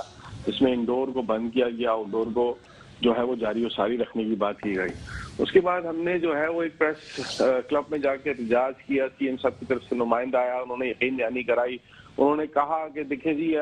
اس میں انڈور کو بند کیا گیا، آؤٹ ڈور کو جو ہے وہ جاری و ساری رکھنے کی بات کی گئی. اس کے بعد ہم نے جو ہے وہ ایک پریس کلب میں جا کے احتجاج کیا، سی ایم صاحب کی طرف سے نمائندہ آیا، انہوں نے یقین دہانی کرائی، انہوں نے کہا کہ دیکھیں جی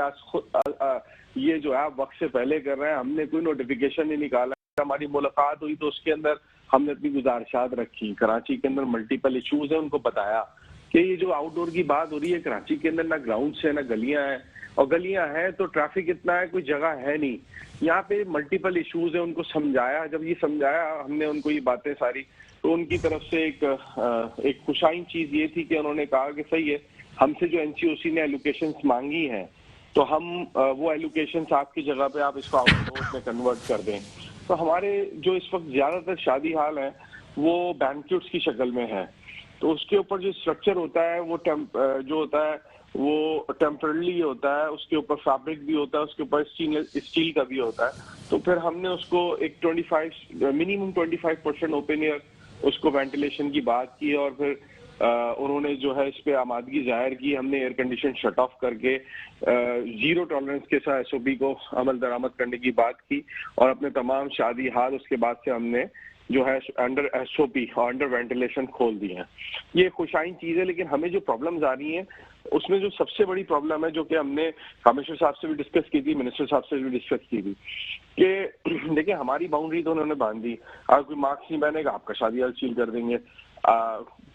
یہ جو ہے آپ وقت سے پہلے کر رہے ہیں، ہم نے کوئی نوٹیفیکیشن نہیں نکالا، ہماری ملاقات ہوئی تو اس کے اندر ہم نے اپنی گزارشات رکھی، کراچی کے اندر ملٹیپل ایشوز ہیں، ان کو بتایا کہ یہ جو آؤٹ ڈور کی بات ہو رہی ہے کراچی کے اندر نہ گراؤنڈس ہیں نہ گلیاں ہیں، اور گلیاں ہیں تو ٹریفک اتنا ہے کوئی جگہ ہے نہیں، یہاں پہ ملٹیپل ایشوز ہیں، ان کو سمجھایا، جب یہ سمجھایا ہم نے ان کو یہ باتیں ساری، تو ان کی طرف سے ایک خوشائن چیز یہ تھی کہ انہوں نے کہا کہ صحیح ہے، ہم سے جو این سی او سی نے ایلوکیشنز مانگی ہیں تو ہم وہ ایلوکیشنز آپ کی جگہ پہ آپ اس کو آؤٹ ڈور میں کنورٹ کر دیں. تو ہمارے جو اس وقت زیادہ تر شادی حال ہیں وہ بینکیٹس کی شکل میں ہے، تو اس کے اوپر جو اسٹرکچر ہوتا ہے وہ جو ہوتا ہے وہ ٹیمپرلی ہوتا ہے، اس کے اوپر فیبرک بھی ہوتا ہے، اس کے اوپر اسٹیل کا بھی ہوتا ہے. تو پھر ہم نے اس کو ایک منیمم 25% اوپن ایئر اس کو وینٹیلیشن کی بات کی، اور پھر انہوں نے جو ہے اس پہ آمادگی ظاہر کی. ہم نے ایئر کنڈیشن شٹ آف کر کے زیرو ٹالرنس کے ساتھ ایس او پی کو عمل درآمد کرنے کی بات کی، اور اپنے تمام شادی ہال اس کے بعد سے ہم نے جو ہے انڈر ایس او پی اور انڈر وینٹیلیشن کھول دی ہیں. یہ خوشائن چیز ہے، لیکن ہمیں جو پرابلمز آ رہی ہیں اس میں جو سب سے بڑی پرابلم ہے، جو کہ ہم نے کمشنر صاحب سے بھی ڈسکس کی تھی، منسٹر صاحب سے بھی ڈسکس کی تھی، کہ دیکھیں ہماری باؤنڈری تو انہوں نے باندھ دی، اگر کوئی مارکس نہیں بنے گا آپ کا شادی ہال سیل کر دیں گے،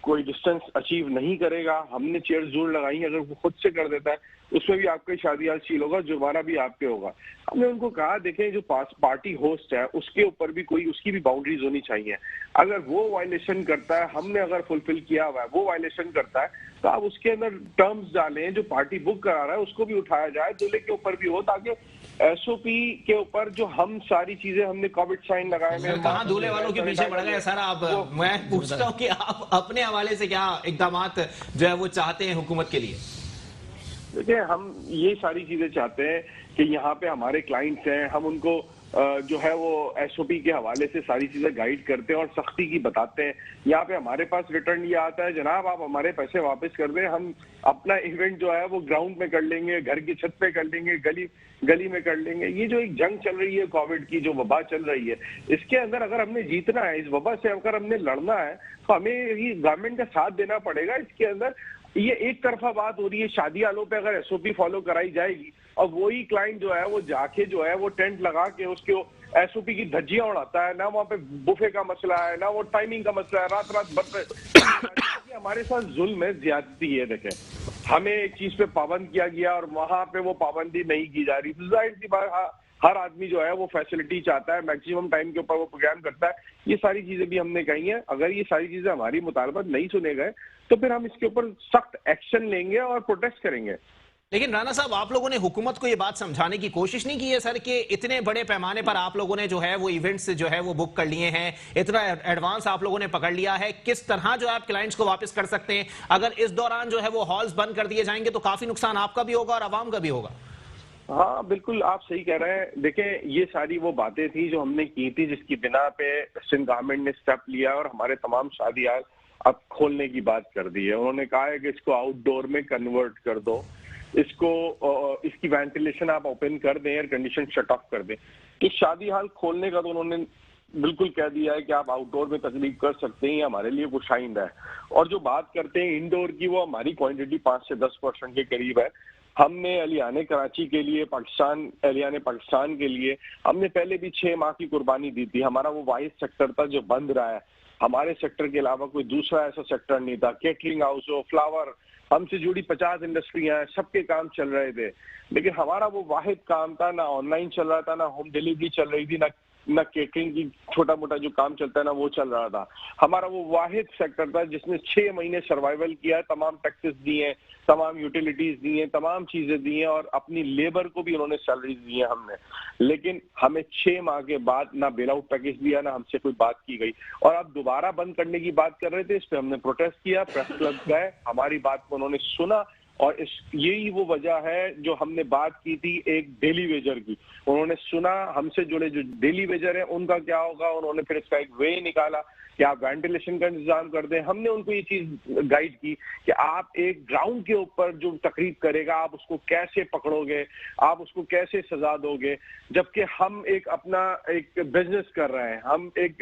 کوئی ڈسٹینس اچیو نہیں کرے گا، ہم نے چیئر ضرور لگائی ہیں، اگر وہ خود سے کر دیتا ہے اس میں بھی آپ کا شادی ہال سیل ہوگا، جرمانہ بھی آپ پہ ہوگا. ہم نے ان کو کہا دیکھیں جو پارٹی ہوسٹ ہے اس کے اوپر بھی اس کی بھی باؤنڈریز ہونی چاہیے، اگر وہ وائلیشن کرتا ہے، ہم نے اگر فلفل کیا ہوا ہے، وہ وائلیشن کرتا ہے تو آپ اس کے اندر ٹرمز ڈالیں، جو پارٹی بک کرا رہا ہے اس کو بھی اٹھایا جائے، دولہے کے اوپر بھی ہو، تاکہ ایس او پی کے اوپر جو ہم ساری چیزیں ہم نے کووڈ سائن لگائے ہوئے ہیں. کہاں دولہے والوں کے پیچھے پڑ گئے سر آپ؟ میں پوچھتا ہوں کہ آپ اپنے حوالے سے کیا اقدامات جو ہے وہ چاہتے ہیں حکومت کے لیے؟ دیکھیں ہم یہ ساری چیزیں چاہتے ہیں کہ یہاں پہ ہمارے کلائنٹس ہیں، ہم ان کو جو ہے وہ ایس او پی کے حوالے سے ساری چیزیں گائیڈ کرتے ہیں اور سختی کی بتاتے ہیں. یہاں پہ ہمارے پاس ریٹرن یہ آتا ہے جناب آپ ہمارے پیسے واپس کر دیں، ہم اپنا ایونٹ جو ہے وہ گراؤنڈ میں کر لیں گے، گھر کی چھت پہ کر لیں گے، گلی میں کر لیں گے. یہ جو ایک جنگ چل رہی ہے کووڈ کی، جو وبا چل رہی ہے، اس کے اندر اگر ہم نے جیتنا ہے، اس وبا سے اگر ہم نے لڑنا ہے تو ہمیں یہ گورنمنٹ کا ساتھ دینا پڑے گا. اس کے اندر یہ ایک طرفہ بات ہو رہی ہے، شادی والوں پہ اگر ایس او پی فالو کرائی جائے گی اور وہی کلائنٹ جو ہے وہ جا کے جو ہے وہ ٹینٹ لگا کے اس کے ایس او پی کی دھجیاں اڑاتا ہے، نہ وہاں پہ بفے کا مسئلہ ہے، نہ وہ ٹائمنگ کا مسئلہ ہے، رات یہ ہمارے ساتھ ظلم ہے، زیادتی ہے. دیکھیں ہمیں ایک چیز پہ پابند کیا گیا اور وہاں پہ وہ پابندی نہیں کی جا رہی. ظاہر سی بات ہر آدمی جو ہے وہ فیسلٹی چاہتا ہے، میکسیمم ٹائم کے اوپر وہ پروگرام کرتا ہے. یہ ساری چیزیں بھی ہم نے کہی ہیں، اگر یہ ساری چیزیں ہماری مطالبات نہیں سنے گئے تو پھر ہم اس کے اوپر سخت ایکشن لیں گے اور پروٹیسٹ کریں گے. لیکن رانا صاحب آپ لوگوں نے حکومت کو یہ بات سمجھانے کی کوشش نہیں کی ہے سر کہ اتنے بڑے پیمانے پر آپ لوگوں نے جو ہے وہ ایونٹس جو ہے وہ بک کر لیے ہیں، اتنا ایڈوانس آپ لوگوں نے پکڑ لیا ہے، کس طرح جو آپ کلائنٹس کو واپس کر سکتے ہیں؟ اگر اس دوران جو ہے وہ ہالز بند کر دیے جائیں گے تو کافی نقصان آپ کا بھی ہوگا اور عوام کا بھی ہوگا. ہاں بالکل آپ صحیح کہہ رہے ہیں. دیکھیں یہ ساری وہ باتیں تھیں جو ہم نے کی تھی، جس کی بنا پہ سندھ گورنمنٹ نے اسٹیپ لیا اور ہمارے تمام شادی ہال اب کھولنے کی بات کر دی ہے. انہوں نے کہا ہے کہ اس کو آؤٹ ڈور میں کنورٹ کر دو، اس کی وینٹیلیشن آپ اوپن کر دیں، ایئر کنڈیشن شٹ آف کر دیں. تو شادی ہال کھولنے کا تو انہوں نے بالکل کہہ دیا ہے کہ آپ آؤٹ ڈور میں تقریب کر سکتے ہیں، یہ ہمارے لیے خوشائند ہے. اور جو بات کرتے ہیں انڈور کی، وہ ہماری کوانٹٹی 5 سے 10% کے قریب ہے. ہم نے اہلیان کراچی کے لیے، اہلیان پاکستان کے لیے ہم نے پہلے بھی 6 ماہ کی قربانی دی تھی. ہمارا وہ واحد سیکٹر تھا جو بند رہا ہے. ہمارے سیکٹر کے علاوہ کوئی دوسرا ایسا سیکٹر نہیں تھا. کیٹرنگ ہاؤس ہو، فلاور، ہم سے جڑی 50 انڈسٹریاں ہیں، سب کے کام چل رہے تھے. لیکن ہمارا وہ واحد کام تھا، نہ آن لائن چل رہا تھا، نہ ہوم ڈیلیوری چل رہی تھی، نہ کیٹرنگ کی چھوٹا موٹا جو کام چلتا ہے نا وہ چل رہا تھا. ہمارا وہ واحد سیکٹر تھا جس نے 6 مہینے سروائیول کیا، تمام ٹیکسز دیے ہیں، تمام یوٹیلیٹیز دی ہیں، تمام چیزیں دی ہیں، اور اپنی لیبر کو بھی انہوں نے سیلریز دی ہیں ہم نے. لیکن ہمیں 6 ماہ کے بعد نہ بیل آؤٹ پیکج دیا، نہ ہم سے کوئی بات کی گئی. اور اب دوبارہ بند کرنے کی بات کر رہے تھے، اس پہ ہم نے پروٹیسٹ کیا، پریس کلب گئے، ہماری بات کو انہوں نے سنا. اور یہی وہ وجہ ہے جو ہم نے بات کی تھی ایک ڈیلی ویجر کی، انہوں نے سنا. ہم سے جڑے جو ڈیلی ویجر ہیں ان کا کیا ہوگا، انہوں نے پھر اس کا ایک وے نکالا کہ آپ وینٹیلیشن کا انتظام کر دیں. ہم نے ان کو یہ چیز گائیڈ کی کہ آپ ایک گراؤنڈ کے اوپر جو تقریب کرے گا آپ اس کو کیسے پکڑو گے، آپ اس کو کیسے سزا دو گے، جبکہ ہم اپنا ایک بزنس کر رہے ہیں، ہم ایک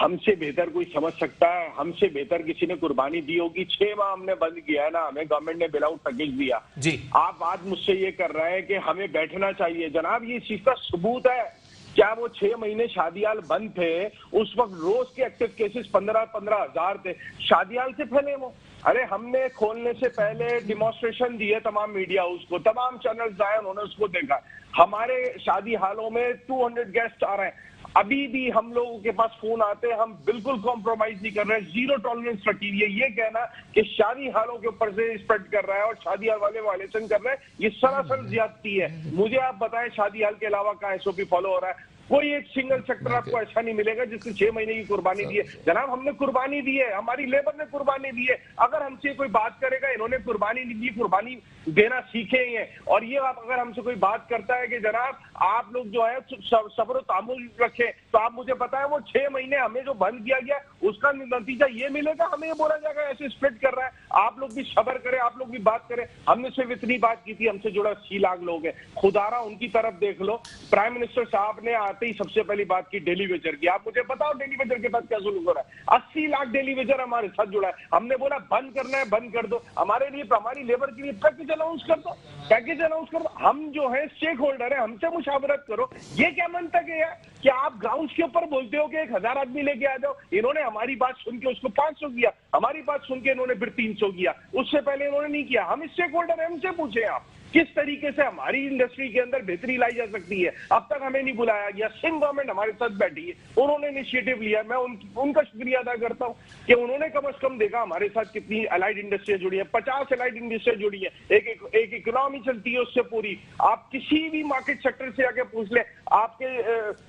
ہم سے بہتر کوئی سمجھ سکتا ہے؟ ہم سے بہتر کسی نے قربانی دی ہوگی؟ 6 ماہ ہم نے بند کیا ہے نا، ہمیں گورنمنٹ نے بیل آؤٹ پیکیج دیا. جی آپ بات مجھ سے یہ کر رہے ہیں کہ ہمیں بیٹھنا چاہیے. جناب یہ اس چیز کا ثبوت ہے. کیا وہ 6 مہینے شادی ہال بند تھے؟ اس وقت روز کے ایکٹیو کیسز 15 ہزار تھے. شادی ہال سے پھیلے وہ. ارے ہم نے کھولنے سے پہلے ڈیمانسٹریشن دی ہے تمام میڈیا ہاؤس کو، تمام چینلز آئے، انہوں نے اس کو دیکھا. ہمارے شادی ہالوں میں 200 گیسٹ آ رہے ہیں. ابھی بھی ہم لوگوں کے پاس فون آتے ہیں، ہم بالکل کمپرومائز نہیں کر رہے ہیں، زیرو ٹالرنس رکھی ہوئی ہے. یہ کہنا کہ شادی ہالوں کے اوپر سے اسپریڈ کر رہا ہے اور شادی ہال والے وائلیشن کر رہے ہیں، یہ سراسر زیادتی ہے. مجھے آپ بتائیں شادی ہال کے علاوہ کہاں ایس او پی فالو ہو رہا ہے؟ کوئی ایک سنگل سیکٹر آپ کو ایسا نہیں ملے گا جس نے 6 مہینے کی قربانی دی ہے. جناب ہم نے قربانی دی ہے، ہماری لیبر نے قربانی دی ہے. اگر ہم سے کوئی بات کرے گا انہوں نے قربانی نہیں دی، قربانی دینا سیکھے ہی ہیں. اور یہ اگر ہم سے کوئی بات کرتا ہے کہ جناب آپ لوگ جو ہے صبر و تحمل رکھیں، تو آپ مجھے بتائیں وہ 6 مہینے ہمیں جو بند کیا گیا اس کا نتیجہ یہ ملے گا؟ ہمیں یہ بولا جائے گا ایسے اسپلٹ کر رہا ہے. آپ لوگ بھی صبر کریں، آپ لوگ بھی بات کریں. ہم نے صرف اتنی بات کی تھی، ہم سے جڑا 80 لاکھ لوگ ہیں. خدا را ان کی طرف دیکھ لو. پرائم منسٹر صاحب نے آتے ہی سب سے پہلی بات کی ڈیلی ویجر کی. آپ مجھے بتاؤ ڈیلی ویجر کے بعد کیا ظلم ہو رہا ہے؟ 80 لاکھ ڈیلی ویجر ہمارے ساتھ جڑا ہے. ہم نے بولا بند کرنا ہے بند کر دو. ہمارے لیے ہماری لیبر کے لیے پیکیج اناؤنس کر دو، پیکیج اناؤنس کر دو. ہم جو ہے اسٹیک ہولڈر ہیں، ہم سے مشاورت کرو. یہ کیا منطق ہے کہ آپ گراؤنڈز کے اوپر بولتے ہو کہ 1000 آدمی لے کے آ جاؤ؟ انہوں نے ہماری بات سن کے اس کو 500 کیا، ہماری بات سن کے انہوں نے پھر 300 کیا. اس سے پہلے انہوں نے نہیں کیا. ہم اسٹیک ہولڈر ہیں، ہم سے پوچھیں آپ کس طریقے سے ہماری انڈسٹری کے اندر بہتری لائی جا سکتی ہے. اب تک ہمیں نہیں بلایا گیا. سندھ گورنمنٹ ہمارے ساتھ بیٹھی ہے، انہوں نے انیشیٹو لیا. میں ان کا شکریہ ادا کرتا ہوں کہ انہوں نے کم از کم دیکھا ہمارے ساتھ کتنی الائڈ انڈسٹریاں جڑی ہیں. 50 الائڈ انڈسٹریاں جڑی ہیں. ایک اکنامی چلتی ہے اس سے پوری. آپ کسی بھی مارکیٹ سیکٹر سے جا کے پوچھ لیں، آپ کے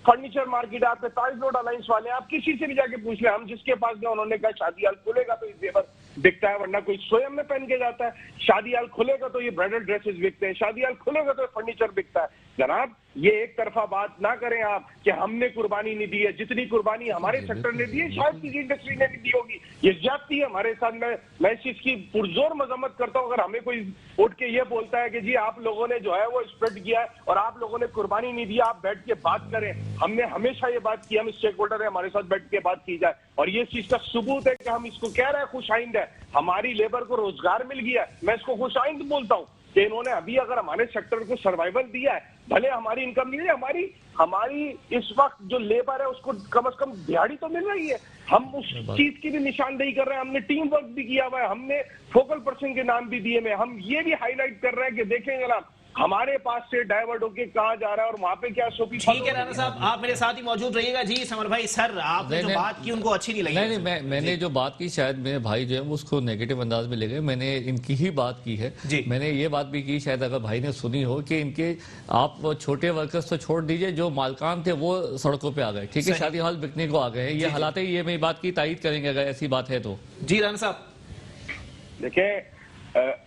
فرنیچر مارکیٹ، آپ کے تاج روڈ الائنس والے، آپ کسی سے بھی جا کے پوچھ لیں. ہم جس کے پاس گئے انہوں نے کہا شادی ہال کھلے گا تو یہ زیور دکھتا ہے، ورنہ کوئی سویم میں پہن کے جاتا ہے. شادی ہال کھلے گا تو یہ برائڈل ڈریسز بکتے ہیں، شادی ہال کھلے گا تو فرنیچر بکتا ہے. جناب یہ ایک طرفہ بات نہ کریں آپ کہ ہم نے قربانی نہیں دی ہے. جتنی قربانی ہمارے سیکٹر نے دی ہے شاید کسی انڈسٹری نے نہیں دی ہوگی. یہ زیادتی ہے ہمارے ساتھ. میں اس چیز کی پرزور مذمت کرتا ہوں. اگر ہمیں کوئی اٹھ کے یہ بولتا ہے کہ جی آپ لوگوں نے جو ہے وہ اسپریڈ کیا ہے اور آپ لوگوں نے قربانی نہیں دی، آپ بیٹھ کے بات کریں. ہم نے ہمیشہ یہ بات کی، ہم اسٹیک ہولڈر ہیں، ہمارے ساتھ بیٹھ کے بات کی جائے. اور یہ چیز کا ثبوت ہے کہ ہم اس کو کہہ رہے ہیں خوش آئند ہے. ہماری لیبر کو روزگار مل گیا ہے، میں اس کو خوش آئند بولتا ہوں کہ انہوں نے ابھی اگر ہمارے سیکٹر کو سروائیول دیا ہے. بھلے ہماری انکم نہیں ہے، ہماری اس وقت جو لیبر ہے اس کو کم از کم دیہڑی تو مل رہی ہے. ہم اس چیز کی بھی نشاندہی کر رہے ہیں. ہم نے ٹیم ورک بھی کیا ہوا ہے، ہم نے فوکل پرسن کے نام بھی دیے میں. ہم یہ بھی ہائی لائٹ کر رہے ہیں کہ دیکھیں جناب ہمارے پاس سے ڈائیورٹ ہو کے کہاں جا رہا ہے اور وہاں پہ کیا سوپی. ٹھیک ہے رانا صاحب، آپ میرے ساتھ ہی موجود رہیے گا. جی سمر بھائی، سر آپ نے جو بات کی ان کو اچھی نہیں لگی. نہیں، میں نے جو بات کی شاید میرے بھائی جو ہے وہ اس کو نیگیٹو انداز میں لے گئے. میں نے ان کی ہی بات کی ہے. میں نے یہ بات بھی کی، شاید اگر بھائی نے سنی ہو، کہ ان کے آپ چھوٹے ورکرز تو چھوڑ دیجئے، جو مالکان تھے وہ سڑکوں پہ آ گئے. ٹھیک ہے، شادی ہال بکنے کو آ گئے ہیں. یہ حالات ہے، یہ میری بات کی تائید کریں گے اگر ایسی بات ہے تو. جی رانا صاحب دیکھیں،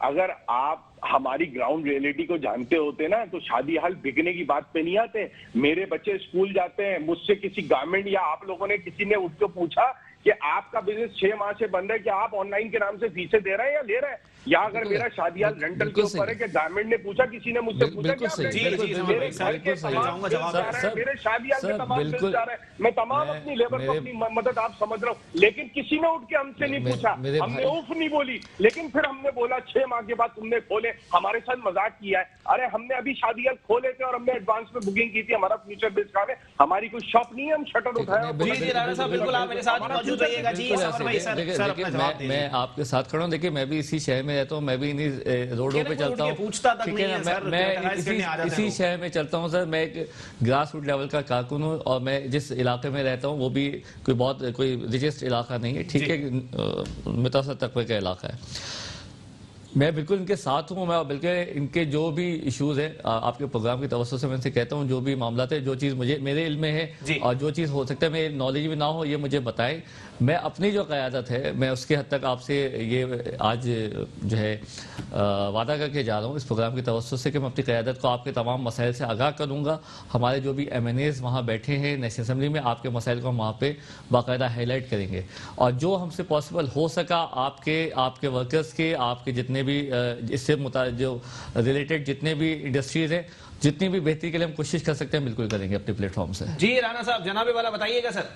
اگر آپ ہماری گراؤنڈ ریئلٹی کو جانتے ہوتے نا تو شادی ہال بکنے کی بات پہ نہیں آتے. میرے بچے اسکول جاتے ہیں، مجھ سے کسی گورنمنٹ یا آپ لوگوں نے کسی نے اٹھ کے پوچھا کہ آپ کا بزنس 6 ماہ سے بند ہے، کہ آپ آن لائن کے نام سے فیسیں دے رہے ہیں یا لے رہے ہیں؟ یا اگر میرا شادی ہال رینٹل کے اوپر ہے کہ گورنمنٹ نے پوچھا، کسی نے مجھ سے پوچھا کہ میرے شادی ہال کے تمام بل جا رہے ہیں. میں تمام اپنی لیبر کو اپنی مدد آپ سمجھ رہا ہوں، لیکن کسی نے اٹھ کے ہم سے نہیں پوچھا. ہم نے اوف نہیں بولی، لیکن پھر ہم نے بولا 6 ماہ کے بعد تم نے کھولے، ہمارے ساتھ مذاق کیا ہے. ارے ہم نے ابھی شادی ہال کھولے تھے اور ہم نے ایڈوانس میں بکنگ کی تھی. ہمارا فیوچر بیس کام ہے، ہماری کوئی شاپ نہیں ہے، ہم شٹر اٹھایا. جی رانا صاحب بالکل آپ میرے ساتھ موجود رہیے گا. جی سمر بھائی، میں آپ کے ساتھ کھڑا ہوں. دیکھیں میں بھی اسی شہر میں رہتا ہوں، میں بھی انہی روڈوں پہ چلتا ہوں. ٹھیک ہے نا، میں اسی شہر میں چلتا ہوں سر. میں ایک گراس روٹ لیول کا کارکن ہوں اور میں جس علاقے میں رہتا ہوں وہ بھی کوئی ریچسٹ علاقہ نہیں ہے. ٹھیک ہے، متوسط طبقے کا علاقہ ہے. میں بالکل ان کے ساتھ ہوں. میں بلکہ ان کے جو بھی ایشوز ہیں آپ کے پروگرام کی توسط سے میں ان سے کہتا ہوں، جو بھی معاملات ہیں، جو چیز میرے علم میں ہے اور جو چیز ہو سکتا ہے میری نالج بھی نہ ہو، یہ مجھے بتائیں. میں اپنی جو قیادت ہے میں اس کے حد تک آپ سے یہ آج جو ہے وعدہ کر کے جا رہا ہوں اس پروگرام کی توسط سے کہ میں اپنی قیادت کو آپ کے تمام مسائل سے آگاہ کروں گا. ہمارے جو بھی ایم این ایز وہاں بیٹھے ہیں نیشنل اسمبلی میں، آپ کے مسائل کو ہم وہاں پہ باقاعدہ ہائی لائٹ کریں گے. اور جو ہم سے پاسبل ہو سکا آپ کے ورکرز کے، آپ کے جتنے بھی اس سے جو ریلیٹڈ جتنے بھی انڈسٹریز ہیں، جتنی بھی بہتری کے لیے ہم کوشش کر سکتے ہیں بالکل کریں گے اپنے پلیٹ فارم سے. جی رانا صاحب، جناب والا بتائیے گا سر.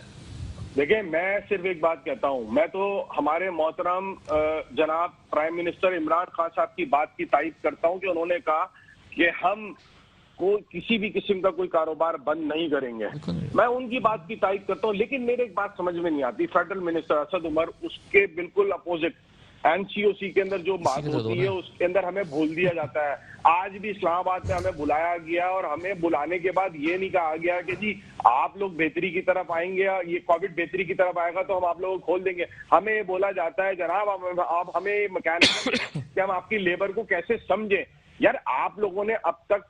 دیکھیں میں صرف ایک بات کہتا ہوں, میں تو ہمارے محترم جناب پرائم منسٹر عمران خان صاحب کی بات کی تائید کرتا ہوں کہ انہوں نے کہا کہ ہم کوئی کسی بھی قسم کا کوئی کاروبار بند نہیں کریں گے. میں ان کی بات کی تائید کرتا ہوں, لیکن میرے ایک بات سمجھ میں نہیں آتی, فیڈرل منسٹر اسد عمر اس کے بالکل اپوزٹ NCOC کے اندر جو بات ہوتی ہے اس کے اندر ہمیں بھول دیا جاتا ہے. آج بھی اسلام آباد سے ہمیں بلایا گیا اور ہمیں بلانے کے بعد یہ نہیں کہا گیا کہ جی آپ لوگ بہتری کی طرف آئیں گے, یہ کووڈ بہتری کی طرف آئے گا تو ہم آپ لوگوں کو کھول دیں گے. ہمیں یہ بولا جاتا ہے جناب آپ ہمیں میکینزم کہ ہم آپ کی لیبر کو کیسے سمجھیں. یار آپ لوگوں نے اب تک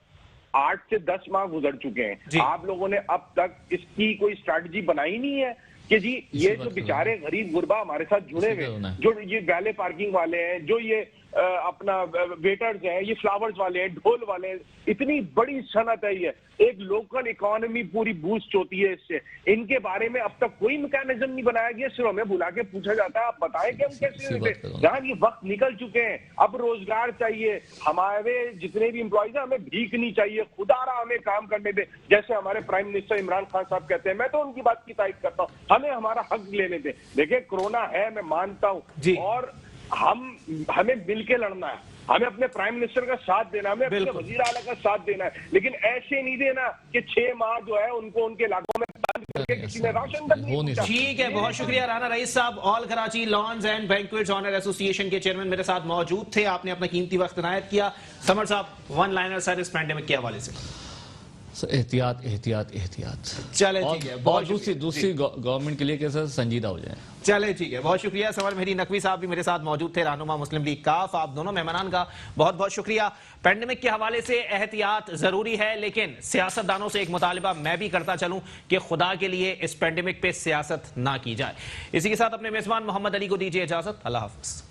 8 سے 10 ماہ گزر چکے ہیں, آپ لوگوں نے اب تک اس کی کوئی اسٹریٹجی بنائی نہیں ہے کہ جی یہ جو بیچارے غریب غربا ہمارے ساتھ جڑے ہوئے, جو یہ ویلے پارکنگ والے ہیں, جو یہ اپنا ویٹرز ہیں, یہ فلاورز والے ہیں, ڈھول والے ہیں, اتنی بڑی صنعت ہے یہ, ایک لوکل اکانومی پوری بوسٹ ہوتی ہے اس سے. ان کے بارے میں اب تک کوئی میکینزم نہیں بنایا گیا, صرف ہمیں بلا کے پوچھا جاتا ہے آپ بتائیں کہ ہم کیسے. جہاں یہ وقت نکل چکے ہیں, اب روزگار چاہیے, ہمارے جتنے بھی امپلائیز ہیں ہمیں بھیک نہیں چاہیے, خدا رہا ہمیں کام کرنے دیں جیسے ہمارے پرائم منسٹر عمران خان صاحب کہتے ہیں. میں تو ان کی بات کی تائید کرتا ہوں, ہمیں ہمارا حق لینے دیں. دیکھیں کرونا ہے میں مانتا ہوں, اور ہمیں مل کے لڑنا ہے, ہمیں اپنے پرائم منسٹر کا ساتھ دینا ہے, ہمیں اپنے وزیر اعلیٰ کا ساتھ دینا ہے, لیکن ایسے نہیں دینا کہ 6 ماہ جو ہے ان کو ان کے علاقوں میں بند کر کے کسی نے راشن تک نہیں پہنچا. ٹھیک ہے, بہت شکریہ رانا رئیس صاحب. آل کراچی لانز اینڈ بینکویٹس آنر ایسوسی ایشن کے چیئرمین میرے ساتھ موجود تھے, آپ نے اپنا قیمتی وقت عنایت کیا. سمر صاحب ون لائنر سر اس پینڈیمک کے حوالے سے. احتیاط احتیاط احتیاط. چلے ٹھیک ہے, اور دوسری گورنمنٹ کے لیے کہ سر سنجیدہ ہو جائیں. چلے ٹھیک ہے, بہت شکریہ. سمر مہدی نقوی صاحب بھی میرے ساتھ موجود تھے, رہنما مسلم لیگ کاف. آپ دونوں مہمانان کا بہت بہت شکریہ. پینڈیمک کے حوالے سے احتیاط ضروری ہے, لیکن سیاستدانوں سے ایک مطالبہ میں بھی کرتا چلوں کہ خدا کے لیے اس پینڈیمک پہ سیاست نہ کی جائے. اسی کے ساتھ اپنے میزبان محمد علی کو دیجیے اجازت. اللہ حافظ.